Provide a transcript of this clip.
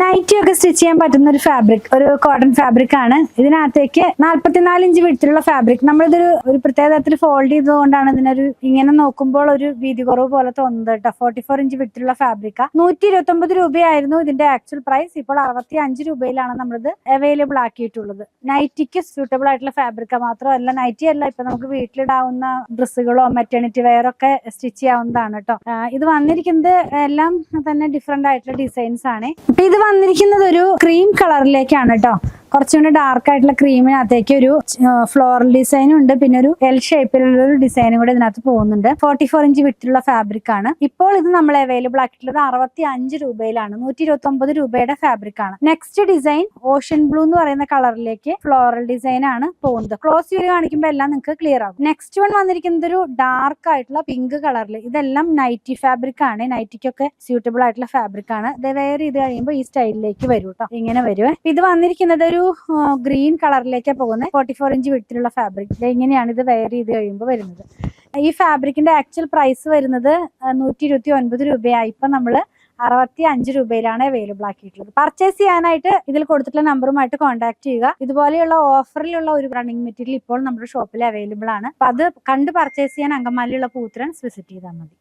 Nightie ഒക്കെ stitch ചെയ്യാൻ പറ്റുന്ന ഒരു ഫാബ്രിക്, ഒരു കോട്ടൺ ഫാബ്രിക് ആണ്. ഇതിനകത്തേക്ക് 44 ഇഞ്ച് വിഡ്ത്തിലുള്ള ഫാബ്രിക്. നമ്മളിതൊരു പ്രത്യേക തരത്തിൽ ഫോൾഡ് ചെയ്തുകൊണ്ടാണ് ഇതിനൊരു ഇങ്ങനെ നോക്കുമ്പോൾ ഒരു വീതി കുറവ് പോലെ തോന്നുന്നത് കേട്ടോ. 44 ഇഞ്ച് വിഡ്ത്തിലുള്ള ഫാബ്രിക് 129 രൂപയായിരുന്നു ഇതിന്റെ ആക്ച്വൽ പ്രൈസ്. ഇപ്പോൾ 65 രൂപയിലാണ് നമ്മളിത് അവൈലബിൾ ആക്കിയിട്ടുള്ളത്. നൈറ്റിക്ക് സ്യൂട്ടബിൾ ആയിട്ടുള്ള ഫാബ്രിക് മാത്രമല്ല, നൈറ്റി അല്ല, ഇപ്പൊ നമുക്ക് വീട്ടിലിടാവുന്ന ഡ്രസ്സുകളോ മെറ്റേണിറ്റി വെയർ ഒക്കെ സ്റ്റിച്ച് ചെയ്യാവുന്നതാണ് കേട്ടോ. ഇത് വന്നിരിക്കുന്നത് എല്ലാം തന്നെ ഡിഫറെന്റ് ആയിട്ടുള്ള ഡിസൈൻസ് ആണ്. അപ്പൊ ഇത് വന്നിരിക്കുന്നത് ഒരു ക്രീം കളറിലേക്കാണ് കേട്ടോ. കുറച്ചുകൂടി ഡാർക്ക് ആയിട്ടുള്ള ക്രീമിനകത്തേക്ക് ഒരു ഫ്ലോറൽ ഡിസൈനും ഉണ്ട്, പിന്നെ ഒരു എൽ ഷേപ്പിലുള്ള ഒരു ഡിസൈനും കൂടെ ഇതിനകത്ത് പോകുന്നുണ്ട്. 44 ഇഞ്ച് വിട്ടുള്ള ഫാബ്രിക് ആണ്. ഇപ്പോൾ ഇത് നമ്മൾ അവൈലബിൾ ആക്കിയിട്ടുള്ളത് 65 രൂപയിലാണ്. 129 രൂപയുടെ ഫാബ്രിക് ആണ്. നെക്സ്റ്റ് ഡിസൈൻ ഓഷ്യൻ ബ്ലൂ എന്ന് പറയുന്ന കളറിലേക്ക് ഫ്ലോറൽ ഡിസൈൻ ആണ് പോകുന്നത്. ക്ലോസ് വ്യൂ കാണിക്കുമ്പോൾ എല്ലാം നിങ്ങൾക്ക് ക്ലിയർ ആകും. നെക്സ്റ്റ് വൺ വന്നിരിക്കുന്നത് ഒരു ഡാർക്ക് ആയിട്ടുള്ള പിങ്ക് കളറിൽ. ഇതെല്ലാം നൈറ്റി ഫാബ്രിക് ആണ്. നൈറ്റിക്കൊക്കെ സ്യൂട്ടബിൾ ആയിട്ടുള്ള ഫാബ്രിക് ആണ്. ഇത് വെയർ ചെയ്ത് കഴിയുമ്പോൾ ഈ സ്റ്റൈലിലേക്ക് വരും കേട്ടോ. ഇങ്ങനെ വരും. ഇത് വന്നിരിക്കുന്നത് ഒരു ഗ്രീൻ കളറിലേക്കാണ് പോകുന്നത്. 44 ഇഞ്ച് വിഡ്ത്തിലുള്ള ഫാബ്രിക്. ഇങ്ങനെയാണ് ഇത് വെയർ ചെയ്ത് കഴിയുമ്പോൾ വരുന്നത്. ഈ ഫാബ്രിക്കിന്റെ ആക്ച്വൽ പ്രൈസ് വരുന്നത് 129 രൂപയായി. ഇപ്പൊ നമ്മള് 65 രൂപയിലാണ് അവൈലബിൾ ആക്കിയിട്ടുള്ളത്. പർച്ചേസ് ചെയ്യാനായിട്ട് ഇതിൽ കൊടുത്തിട്ടുള്ള നമ്പറുമായിട്ട് കോൺടാക്ട് ചെയ്യുക. ഇതുപോലെയുള്ള ഓഫറിലുള്ള ഒരു റണ്ണിങ് മെറ്റീരിയൽ ഇപ്പോൾ നമ്മുടെ ഷോപ്പിൽ അവൈലബിൾ ആണ്. അപ്പൊ അത് കണ്ട് പർച്ചേസ് ചെയ്യാൻ അങ്കമാലിയുള്ള പൂത്രൻസ് വിസിറ്റ് ചെയ്താൽ മതി.